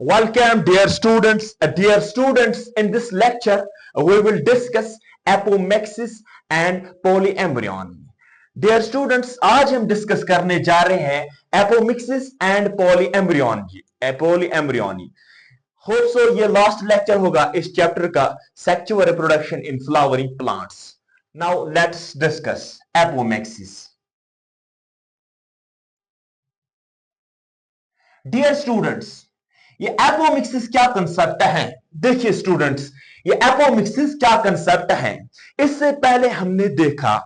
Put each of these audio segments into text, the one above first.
Welcome, dear students. In this lecture, we will discuss apomixis and polyembryony. Dear students, आज हम discuss करने जा रहे हैं apomixis and polyembryony. Hope so ये लास्ट लेक्चर होगा इस चैप्टर का, sexual reproduction in flowering plants. Now let's discuss apomixis. Dear students, ये एपोमिक्सिस क्या कंसेप्ट है? देखिए स्टूडेंट्स, ये एपोमिक्सिस क्या कंसेप्ट है. इससे पहले हमने देखा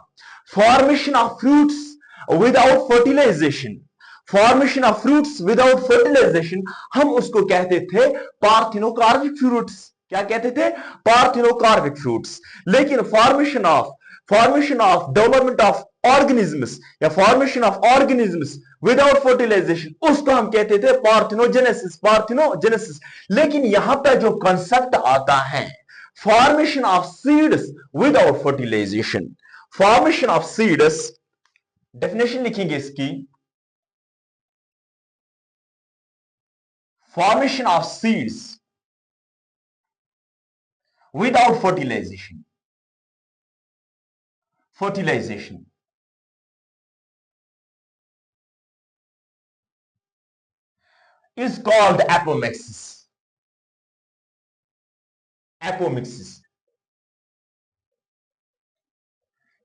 formation of fruits without fertilization. Formation of fruits without fertilization हम उसको कहते थे पार्थिनोकार्पिक फ्रूट्स. क्या कहते थे? Parthenocarpic fruits. लेकिन formation of development of organisms या formation of organisms without fertilization, उसको हम कहते थे पार्थिनोजेनेसिस. लेकिन यहां पर जो कंसेप्ट आता है formation of seeds without fertilization. Formation of seeds, definition लिखेंगे इसकी. Formation of seeds without fertilization is called apomixis.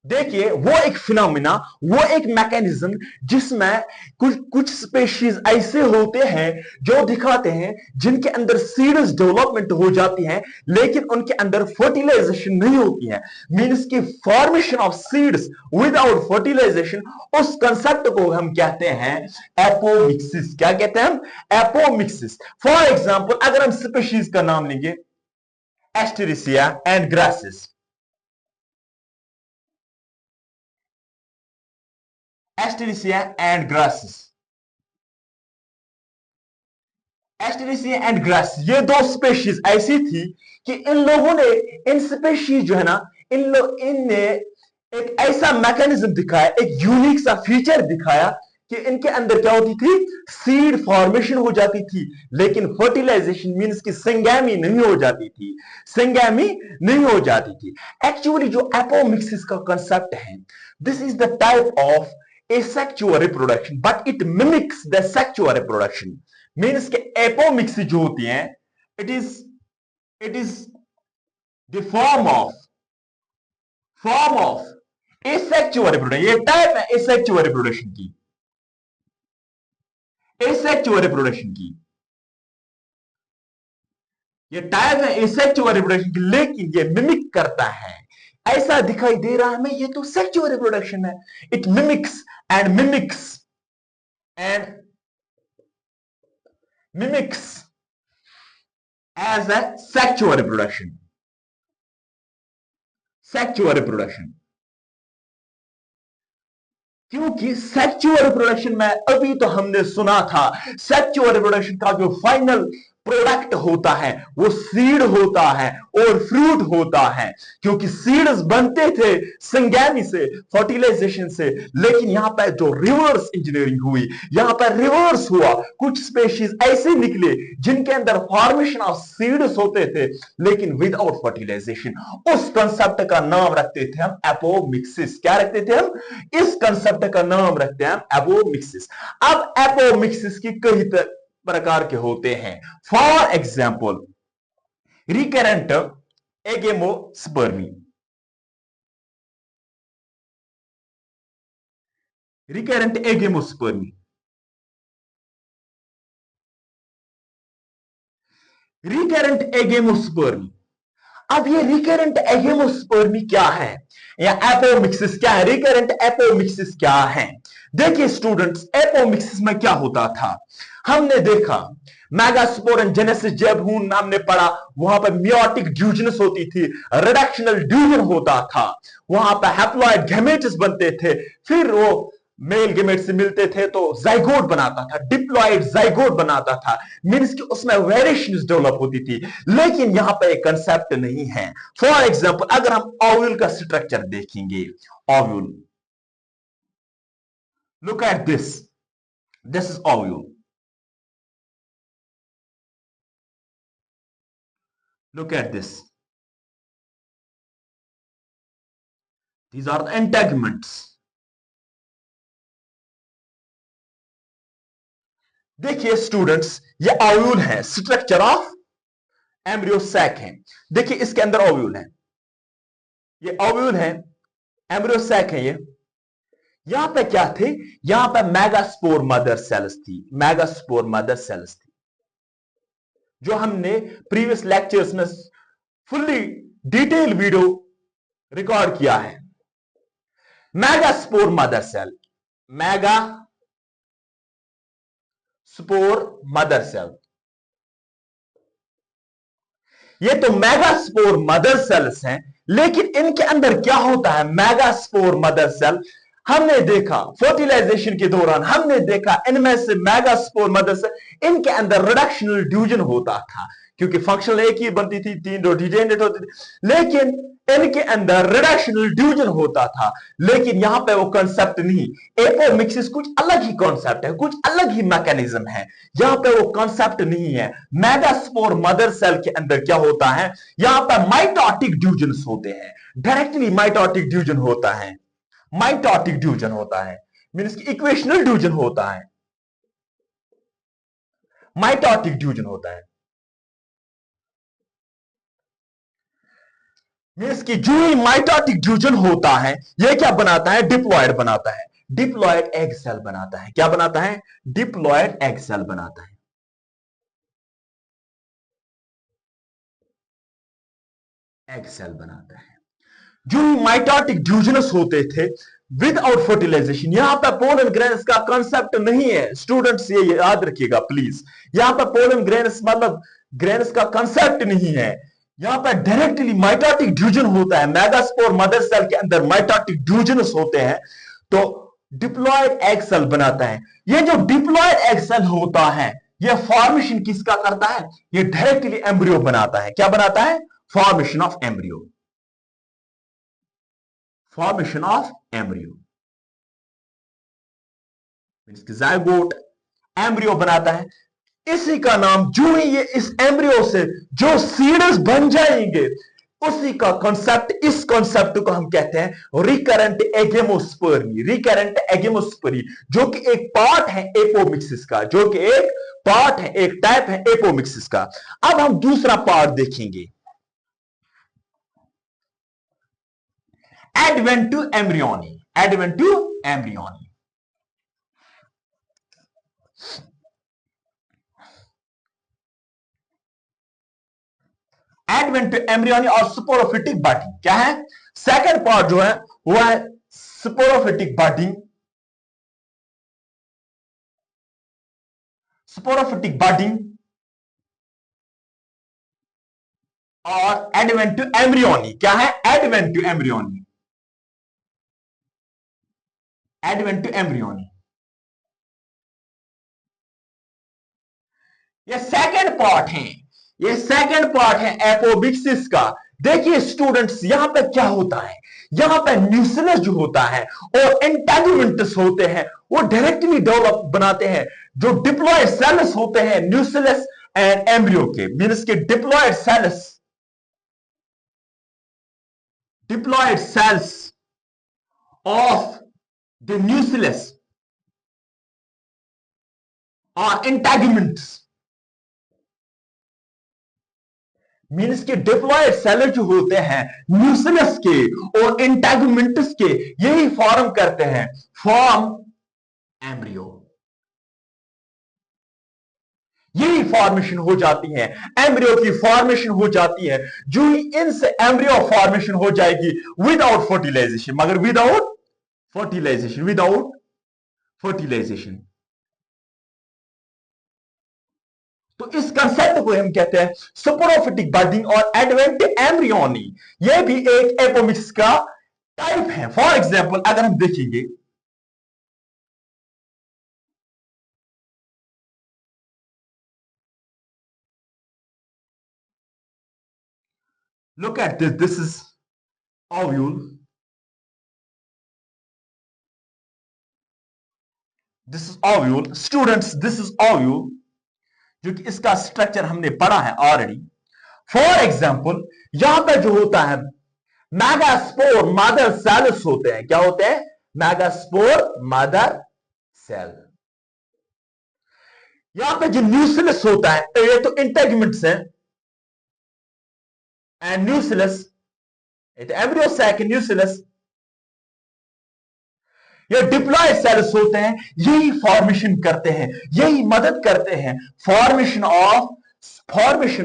देखिए, वो एक फिनोमिना, वो एक मैकेनिज्म जिसमें कुछ स्पेशीज ऐसे होते हैं जो दिखाते हैं जिनके अंदर सीड्स डेवलपमेंट हो जाती हैं लेकिन उनके अंदर फर्टिलाइजेशन नहीं होती है. मींस की formation of seeds without fertilization, उस कंसेप्ट को हम कहते हैं एपोमिक्सिस. क्या कहते हैं हम? एपोमिक्सिस. फॉर एग्जांपल, अगर हम स्पेशीज का नाम लेंगे एस्टेरिसिया एंड ग्रासिस. एस्टेरिसिया एंड ग्रासिस. एस्टेरिसिया एंड ग्रासिस, ये दो स्पेशीज ऐसी थी कि इन लोगों ने, इन स्पेशीज जो है ना, इनने एक ऐसा मैकेनिज्म दिखाया, एक यूनिक सा फीचर दिखाया कि इनके अंदर क्या होती थी? सीड फॉर्मेशन हो जाती थी लेकिन फर्टिलाइजेशन मींस की सिंगैमी नहीं हो जाती थी. एक्चुअली जो एपोमिक्सिस का कंसेप्ट है, this is the type of asexual reproduction but it mimics the sexual reproduction. means के apomixy जो होती हैं, it is the form of asexual reproduction. ये टाइप है asexual reproduction की. ये टाइप है asexual reproduction की, लेकिन ये मिमिक करता है. ऐसा दिखाई दे रहा है हमें ये तो सेक्सुअल रिप्रोडक्शन है. It mimics as a sexual reproduction. क्योंकि सेक्सुअल रिप्रोडक्शन में अभी तो हमने सुना था, सेक्सुअल रिप्रोडक्शन का जो फाइनल प्रोडक्ट होता है वो सीड होता है और फ्रूट होता है. क्योंकि सीड्स बनते थे सिंगैमी से, फर्टिलाइजेशन से, लेकिन यहां पर जो रिवर्स इंजीनियरिंग हुई, यहां पर रिवर्स हुआ. कुछ स्पेशीज ऐसे निकले जिनके अंदर फॉर्मेशन ऑफ सीड्स होते थे लेकिन विदाउट फर्टिलाइजेशन. उस कंसेप्ट का नाम रखते थे हम एपोमिक्सिस. क्या रखते थे हम? इस कंसेप्ट का नाम रखते हैं एपोमिक्सिस. अब एपोमिक्सिस की कई प्रकार के होते हैं. For example, recurrent एगेमोस्पर्मी. अब ये रिकरेंट एगेमोस्पर्मी क्या है या एपोमिक्सिस क्या है? रिकरेंट एपोमिक्सिस क्या है? देखिए स्टूडेंट्स, एपोमिक्सिस में क्या होता था हमने देखा. मेगास्पोरन जेनेसिस जब हमने पढ़ा, वहां पर मियोटिक ड्यूजनस होती थी, रिडक्शनल ड्यूजन होता था, वहां पर हैप्लॉइड गैमेट्स बनते थे, फिर वो मेल गेमेट से मिलते थे तो जाइगोट बनाता था, डिप्लॉइड जाइगोट बनाता था. मींस कि उसमें वेरिएशंस डेवलप होती थी. लेकिन यहां पर एक कंसेप्ट नहीं है. फॉर एग्जांपल, अगर हम ओव्यूल का स्ट्रक्चर देखेंगे, ovule, look at this is ovule. Look at this. These are the integuments. देखिए स्टूडेंट्स, ये ओव्यूल है, स्ट्रक्चर ऑफ एम्ब्रियो सैक है। देखिए इसके अंदर ओव्यूल है, ये ओव्यूल है, एम्ब्रियो सैक है ये। यहां पे क्या थे? यहां पे मेगास्पोर मदर सेल्स थी, मेगास्पोर मदर सेल्स थी, जो हमने प्रीवियस लेक्चर्स में फुल्ली डिटेल वीडियो रिकॉर्ड किया है। Megaspore mother cell, megaspore mother cell, ये तो मेगास्पोर मदर सेल्स हैं, लेकिन इनके अंदर क्या होता है? मेगास्पोर मदर सेल, हमने देखा फर्टिलाइजेशन के दौरान, हमने देखा इनमें से मेगास्पोर मदर सेल, इनके अंदर रिडक्शनल डिवीजन होता था, क्योंकि फंक्शनल एक ही बनती थी, 3 डिजेनरेट होती थी, लेकिन इनके अंदर रिडक्शनल डिवीजन होता था। लेकिन यहां पे वो कॉन्सेप्ट नहीं, एपोमिक्सिस कुछ अलग ही कॉन्सेप्ट है, कुछ अलग ही मैकेनिज्म है, यहां पे वो कॉन्सेप्ट नहीं है। मेगास्पोर मदर सेल के अंदर क्या होता है? यहां पर माइटोटिक डिवीजन होते हैं, डायरेक्टली माइटोटिक डिवीजन होता है, माइटोटिक डिवीजन होता है, मींस कि इक्वेशनल डिवीजन होता है, माइटोटिक डिवीजन होता है, मींस कि जो ही माइटोटिक डिवीजन होता है, यह क्या बनाता है? डिप्लॉयड बनाता है, डिप्लॉयड एग सेल बनाता है। क्या बनाता है? डिप्लॉयड एग सेल बनाता है। एग सेल बनाता है। जो ही माइटोटिक डिवीजनस होते थे विदाउट फर्टिलाइजेशन, यहां पर पोलन ग्रेन्स का कांसेप्ट नहीं है स्टूडेंट्स, ये याद रखिएगा प्लीज। यहां पर पोलन ग्रेन्स मतलब ग्रेन्स का कांसेप्ट नहीं है, यहां पर डायरेक्टली माइटोटिक डिवीजन होता है। मेगास्पोर मदर सेल के अंदर माइटोटिक डिवीजनस होते हैं, तो डिप्लॉयड एग सेल बनाता है। ये जो डिप्लॉयड एग सेल होता है, ये फॉर्मेशन किसका करता है? ये डायरेक्टली एम्ब्रियो बनाता है। क्या बनाता है? Formation of embryo, formation of embryo, zygote embryo बनाता है। इसी का नाम, जो ही ये इस एम्ब्रियो से जो सीड्स बन जाएंगे, उसी का कॉन्सेप्ट, इस कॉन्सेप्ट को हम कहते हैं रिकरेंट एगेमोस्पर्मी, रिकरेंट एगेमोस्पर्मी, जो कि एक पार्ट है एपोमिक्सिस का, जो कि एक पार्ट है, एक टाइप है एपोमिक्सिस का। अब हम दूसरा पार्ट देखेंगे, adventive embryony, adventive embryony. Adventive embryony और स्पोरोफिटिक बडिंग क्या है? सेकंड पार्ट जो है वो है स्पोरोफिटिक बडिंग, स्पोरोफिटिक बडिंग और एडवेंट टू एम्ब्रियोनी। क्या है? Adventive embryony, adventive embryony, ये सेकंड पार्ट है, ये सेकंड पार्ट है एपोमिक्सिस का। देखिए स्टूडेंट्स, यहां पे क्या होता है? यहां पे न्यूक्लियस जो होता है और इंटेगुमेंट्स होते हैं, वो डायरेक्टली डेवलप बनाते हैं। जो डिप्लॉयड सेल्स होते हैं न्यूक्लियस एंड एम्ब्रियो के, मींस के diploid cells, diploid cells of the nucleus और इंटेगुमेंट्स, मीन्स के डिप्लॉयड सेल जो होते हैं न्यूक्लियस के और इंटेगुमेंट्स के, यही फॉर्म करते हैं, फॉर्म एम्ब्रियो। यही फॉर्मेशन हो जाती है, एम्ब्रियो की फॉर्मेशन हो जाती है। जो ही इनसे एम्ब्रियो फॉर्मेशन हो जाएगी विदाउट फर्टिलाइजेशन, मगर विदाउट फर्टिलाइजेशन, विदाउट फर्टिलाइजेशन। तो इस कंसेप्ट को हम कहते हैं स्पोरोफिटिक बडिंग और एडवेंट एम्ब्रियोनी। यह भी एक एपोमिक्स का टाइप है। फॉर एग्जांपल अगर हम देखेंगे, look at this, this is ovule, this is ovule students, this is ovule, जो कि इसका स्ट्रक्चर हमने पढ़ा है ऑलरेडी। फॉर एग्जाम्पल यहां पर जो होता है मेगास्पोर मदर सेल्स होते हैं। क्या होते हैं? Megaspore mother cell. यहां पे जो न्यूक्लियस होता है, ये तो इंटेगमेंट्स है, and nucleus it embryo sac nucleus, ये डिप्लॉयड सेल्स होते हैं, यही फॉर्मेशन करते हैं, यही मदद करते हैं फॉर्मेशन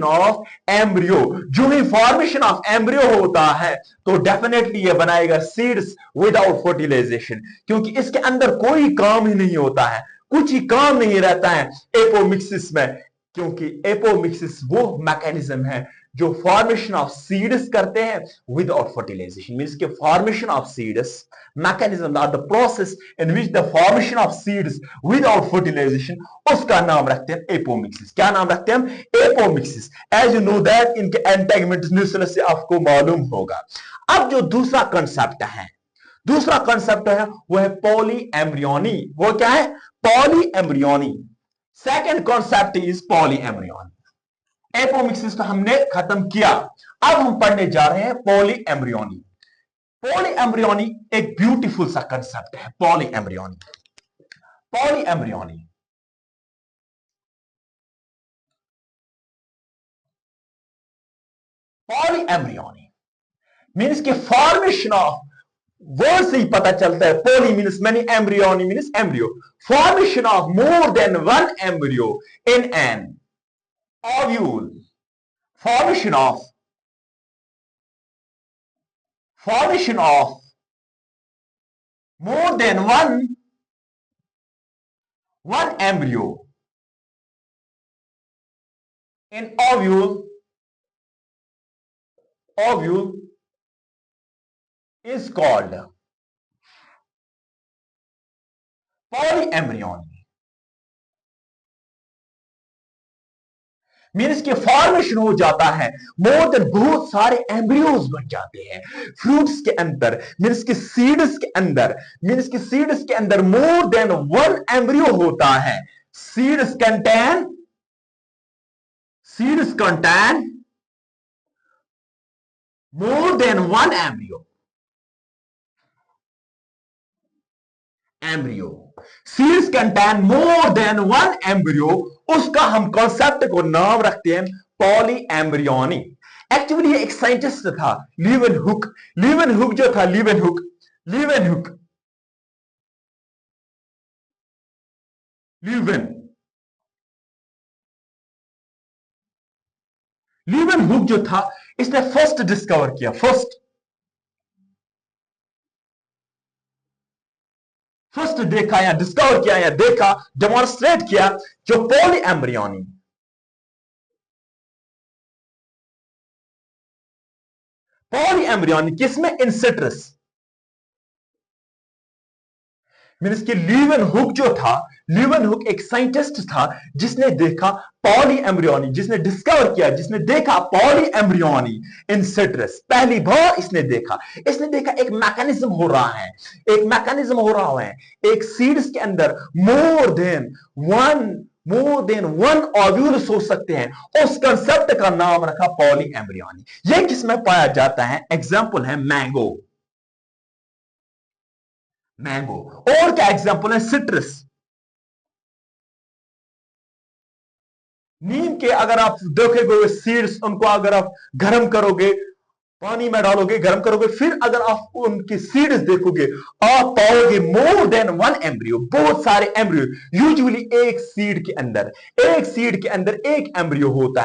ऑफ एम्ब्रियो। जो ही फॉर्मेशन ऑफ एम्ब्रियो होता है तो डेफिनेटली ये बनाएगा सीड्स विदाउट फर्टिलाइजेशन, क्योंकि इसके अंदर कोई काम ही नहीं होता है, कुछ ही काम नहीं रहता है एपोमिक्सिस में, क्योंकि एपोमिक्सिस वो मैकेनिज्म है जो फॉर्मेशन ऑफ सीड्स करते हैं विदाउट फर्टिलाइजेशन। मींस के फॉर्मेशन ऑफ सीड्स मैकेनिज्म और the process in which the formation of seeds without fertilization, उसका नाम रखते हैं एपोमिक्सिस। क्या नाम रखते हैं हम? Apomixis. As you know that इनके एंटेगमेंट्स न्यूक्लियस से आपको मालूम होगा। अब जो दूसरा कंसेप्ट है वो है पॉली एम्ब्रियोनी। वो क्या है? Poly embryony. Second concept is poly embryony. Apomixis तो हमने खत्म किया, अब हम पढ़ने जा रहे हैं पॉली एम्ब्रियोनी। पॉली एम्ब्रियोनी एक ब्यूटीफुल सा कंसेप्ट है। पॉली एम्ब्रियोनी मीन्स के फॉर्मेशन ऑफ, वर्ड से ही पता चलता है, poly means many, embryony means embryo. Formation of more than one embryo in an ovule. formation of more than one embryo in ovule is called polyembryony। Means के formation हो जाता है, more than बहुत सारे एम्ब्रियोज बन जाते हैं fruits के अंदर, मीन्स के सीड्स के अंदर मोर देन वन एम्ब्रियो होता है। Seeds contain more than one embryo. Seeds contain more than one embryo, उसका हम कॉन्सेप्ट को नाम रखते हैं पॉली एम्ब्रियोनी। एक्चुअली ये एक साइंटिस्ट था, लीवेनहुक जो था, लीवेनहुक जो था, इसने फर्स्ट डिस्कवर किया, फर्स्ट देखा या डिस्कवर किया या देखा, डेमोन्स्ट्रेट किया, जो पॉली एम्ब्रियोनी किसमें? इन सिट्रस। मीन्स कि लीवेनहुक एक साइंटिस्ट था जिसने देखा पॉली एम्ब्रियोनी, जिसने डिस्कवर किया, जिसने देखा पॉली एम्ब्रियोनी इन सिट्रस। पहली बार इसने देखा एक मैकेनिज्म हो रहा है, एक सीड्स के अंदर मोर देन वन ओव्यूल्स हो सकते हैं, उस कंसेप्ट का नाम रखा पॉली एम्ब्रियोनी। यह किसमें पाया जाता है? एग्जाम्पल है मैंगो। और क्या एग्जाम्पल है? सिट्रस। नीम के अगर आप देखोगे सीड्स, उनको अगर आप गर्म करोगे, पानी में डालोगे, गर्म करोगे, फिर अगर आप उनकी सीड्स देखोगे, आप पाओगे मोर देन वन एम्ब्रियो, बहुत सारे एम्ब्रियो। यूजुअली एक सीड के अंदर एक एम्ब्रियो होता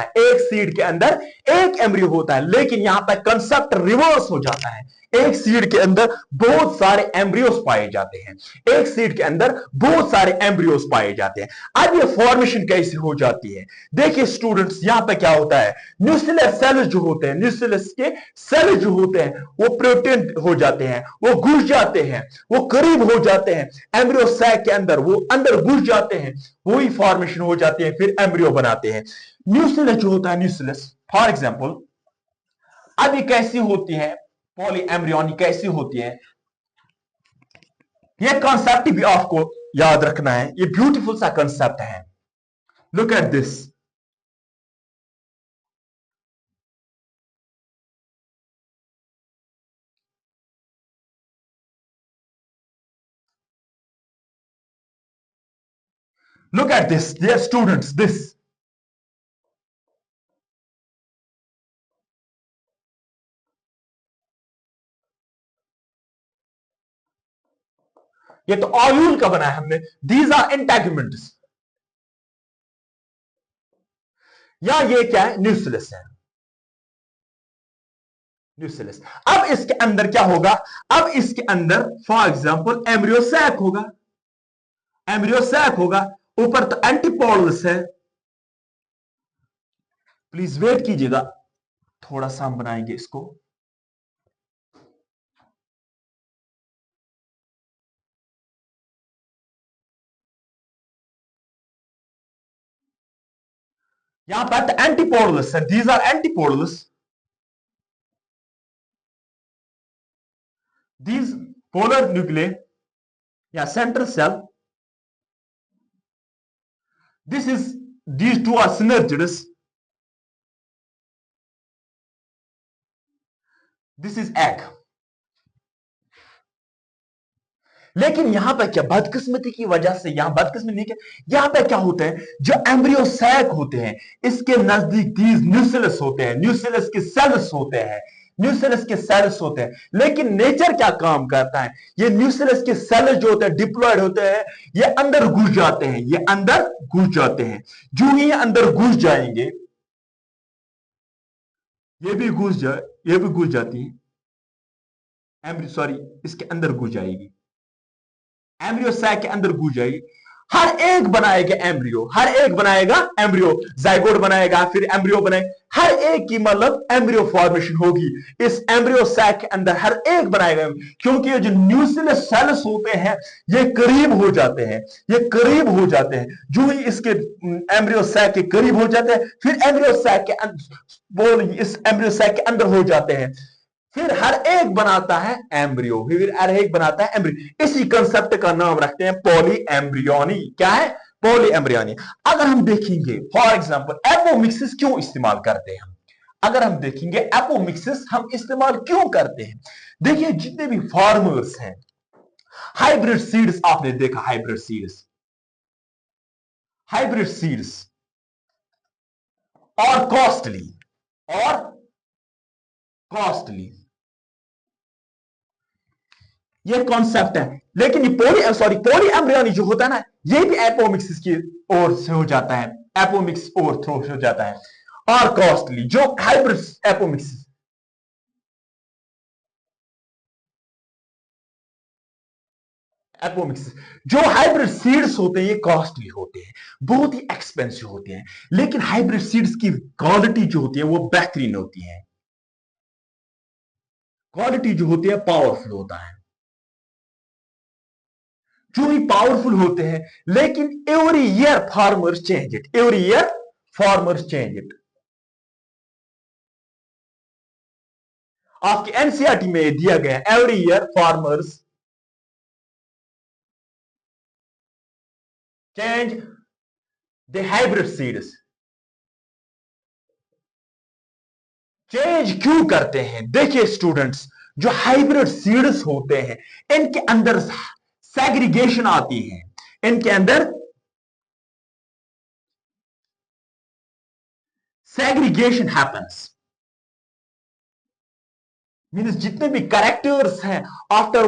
है, लेकिन यहां पर कंसेप्ट रिवर्स हो जाता है। एक सीड के अंदर बहुत सारे एम्ब्रियोस पाए जाते हैं, अब ये फॉर्मेशन कैसे हो जाती है? देखिए स्टूडेंट्स, यहां पे क्या होता है, न्यूक्लियर सेल्स जो होते हैं, वो प्रोटीन हो जाते हैं, वो घुस जाते हैं, वो करीब हो जाते हैं एम्ब्रियो सैक के अंदर, वो अंदर घुस जाते हैं, वही फॉर्मेशन हो जाती है, फिर एम्ब्रियो बनाते हैं। न्यूक्लियस जो होता है, फॉर एग्जाम्पल, अब ये कैसी होती है, पॉली एम्ब्रियोनी कैसी होती है, यह कॉन्सेप्ट भी आपको याद रखना है। ये ब्यूटीफुल सा कॉन्सेप्ट है। Look at this, Look at this, dear students, this. ये तो ऑव्यूल का बनाया हमने. These are integuments. या ये क्या है? न्यूक्लियस है. न्यूक्लियस. अब इसके अंदर क्या होगा? अब इसके अंदर फॉर एग्जांपल एम्ब्रियोसैक होगा. एम्ब्रियोसैक होगा. ऊपर तो एंटीपोडल्स है. प्लीज वेट कीजिएगा, थोड़ा सा हम बनाएंगे इसको. यहां पर एंटीपोडल्स है. These are antipodals. These polar nuclei, yeah, central cell. These two are synergids. This is egg. लेकिन यहां पर क्या बदकिस्मती की वजह से, यहां बदकिस्मती नहीं, क्या यहां पर क्या होता है? जो एम्ब्रियोसैक होते हैं इसके नजदीक दीज न्यूक्लियस होते हैं. न्यूक्लियस के सेल्स होते हैं. न्यूक्लियस के सेल्स होते हैं. लेकिन नेचर क्या काम करता है? ये न्यूक्लियस के सेल्स जो होते हैं डिप्लॉयड होते हैं. ये अंदर घुस जाते हैं. ये अंदर घुस जाते हैं. जो ही अंदर घुस जाएंगे, ये भी घुस जाए, ये भी घुस जाती है. सॉरी, इसके अंदर घुस जाएगी. एम्ब्रियो सैक के अंदर घुस जाएगी. हर एक बनाएगा एम्ब्रियो. हर एक बनाएगा एम्ब्रियो. जाइगोट बनाएगा, फिर एम्ब्रियो बनाएगा. हर एक की मतलब एम्ब्रियो फॉर्मेशन होगी. इस एम्ब्रियो सैक के अंदर हर एक बनाएगा. क्योंकि ये जो न्यूक्लियस सेल्स होते हैं ये करीब हो जाते हैं. ये करीब हो जाते हैं. जो ही इसके एम्ब्रियो सैक के करीब हो जाते हैं, फिर एम्ब्रियो सैक के अंदर, इस एम्ब्रियो सैक के अंदर हो जाते हैं. फिर हर एक बनाता है एम्ब्रियो. फिर हर एक बनाता है एम्ब्रियो. इसी कंसेप्ट का नाम रखते हैं पॉली एम्ब्रियोनी. क्या है? Poly embryony. अगर हम देखेंगे फॉर एग्जांपल एपोमिक्सिस क्यों इस्तेमाल करते हैं हम, अगर हम देखेंगे एपोमिक्सिस हम इस्तेमाल क्यों करते हैं. देखिए जितने भी फार्मर्स हैं, हाइब्रिड सीड्स आपने देखा. हाइब्रिड सीड्स, हाइब्रिड सीड्स और कॉस्टली, और कॉस्टली, ये कॉन्सेप्ट है. लेकिन ये पॉली एम्ब्रियोनी जो होता है ना, ये भी एपोमिक्सिस की ओर से हो जाता है. एपोमिक्स ओर थ्रो हो जाता है. और कॉस्टली जो हाइब्रिड एपोमिक्सिस, एपोमिक्सिस जो हाइब्रिड सीड्स होते हैं ये कॉस्टली होते हैं, बहुत ही एक्सपेंसिव होते हैं. लेकिन हाइब्रिड सीड्स की क्वालिटी जो होती है वो बेहतरीन होती है. क्वालिटी जो होती है पावरफुल होता है. जो ही पावरफुल होते हैं. लेकिन every year farmers change it. Every year farmers change it. आपके एनसीईआरटी में दिया गया every year farmers change the hybrid seeds. Change क्यों करते हैं? देखिए स्टूडेंट्स, जो हाइब्रिड सीड्स होते हैं इनके अंदर सेग्रीगेशन आती है. इनके अंदर सेग्रीगेशन हैपेंस. मीन्स जितने भी कैरेक्टर्स हैं after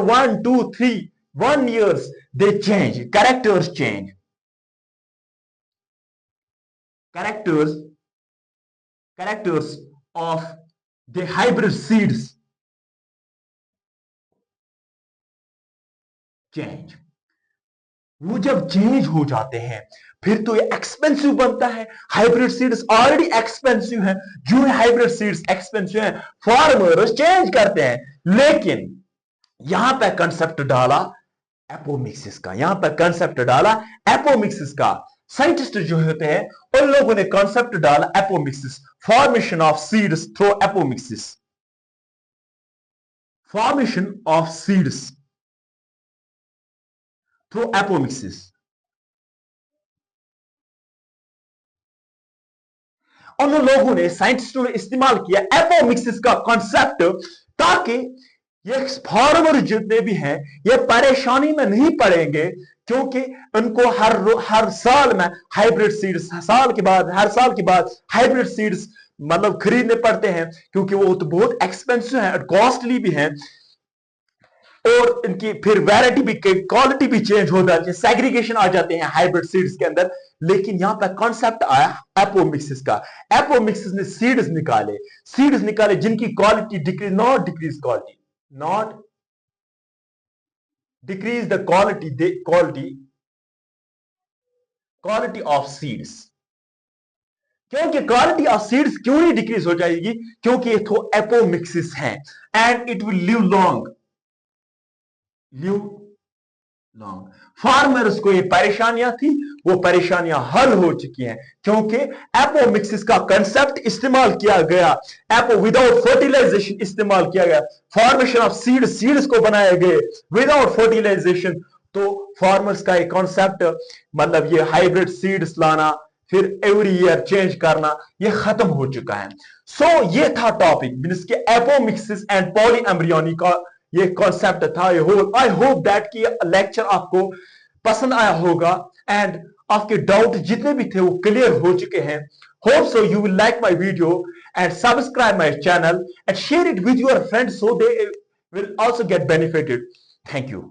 1 years they change. Characters change. Characters of the hybrid seeds change. वो जब चेंज हो जाते हैं फिर तो ये एक्सपेंसिव बनता है. हाइब्रिड सीड्स ऑलरेडी एक्सपेंसिव है. जो हाइब्रिड सीड्स एक्सपेंसिव है फार्मर्स चेंज करते हैं. लेकिन यहां पर कंसेप्ट डाला एपोमिक्सिस का. यहां पर कंसेप्ट डाला एपोमिक्सिस का. साइंटिस्ट जो होते हैं उन लोगों ने कंसेप्ट डाला apomixis. Formation of seeds through apomixis. Formation of seeds through apomixis. उन लोगों ने, साइंटिस्टों ने इस्तेमाल किया एपोमिक्सिस का कॉन्सेप्ट ताकि ये फार्मर जितने भी हैं ये परेशानी में नहीं पड़ेंगे, क्योंकि उनको हर साल में हाइब्रिड सीड्स हर साल के बाद हाइब्रिड सीड्स मतलब खरीदने पड़ते हैं, क्योंकि वो तो बहुत एक्सपेंसिव है और कॉस्टली भी हैं, और इनकी फिर वैरायटी भी, क्वालिटी भी चेंज हो जाती है, सेग्रीगेशन आ जाते हैं हाइब्रिड सीड्स के अंदर। लेकिन यहां पर कॉन्सेप्ट आया एपोमिक्सिस का। एपोमिक्सिस ने सीड्स निकाले जिनकी quality not decrease the quality of seeds. क्योंकि क्वालिटी ऑफ सीड्स क्यों नहीं डिक्रीज हो जाएगी? क्योंकि ये तो एपोमिक्सिस है, and it will live long. Farmers को ये परेशानियां थी, वो परेशानियां हल हो चुकी हैं, क्योंकि एपोमिक्सिस का कंसेप्ट इस्तेमाल किया गया। एपो विदाउट फर्टिलाइजेशन इस्तेमाल किया गया, फॉर्मेशन ऑफ सीड्स को बनाए गए विदाउट फर्टिलाइजेशन। तो फार्मर्स का एक कॉन्सेप्ट, मतलब ये हाइब्रिड सीड्स लाना, फिर एवरी ईयर चेंज करना, ये खत्म हो चुका है। सो ये था टॉपिक मींस के एपोमिक्सिस एंड पॉली एम्ब्रियोनी का ये कॉन्सेप्ट था। आई होप दैट कि लेक्चर आपको पसंद आया होगा, एंड आपके डाउट जितने भी थे वो क्लियर हो चुके हैं। Hope so you will like my video and subscribe my channel and share it with your friends, so they will also get benefited. Thank you.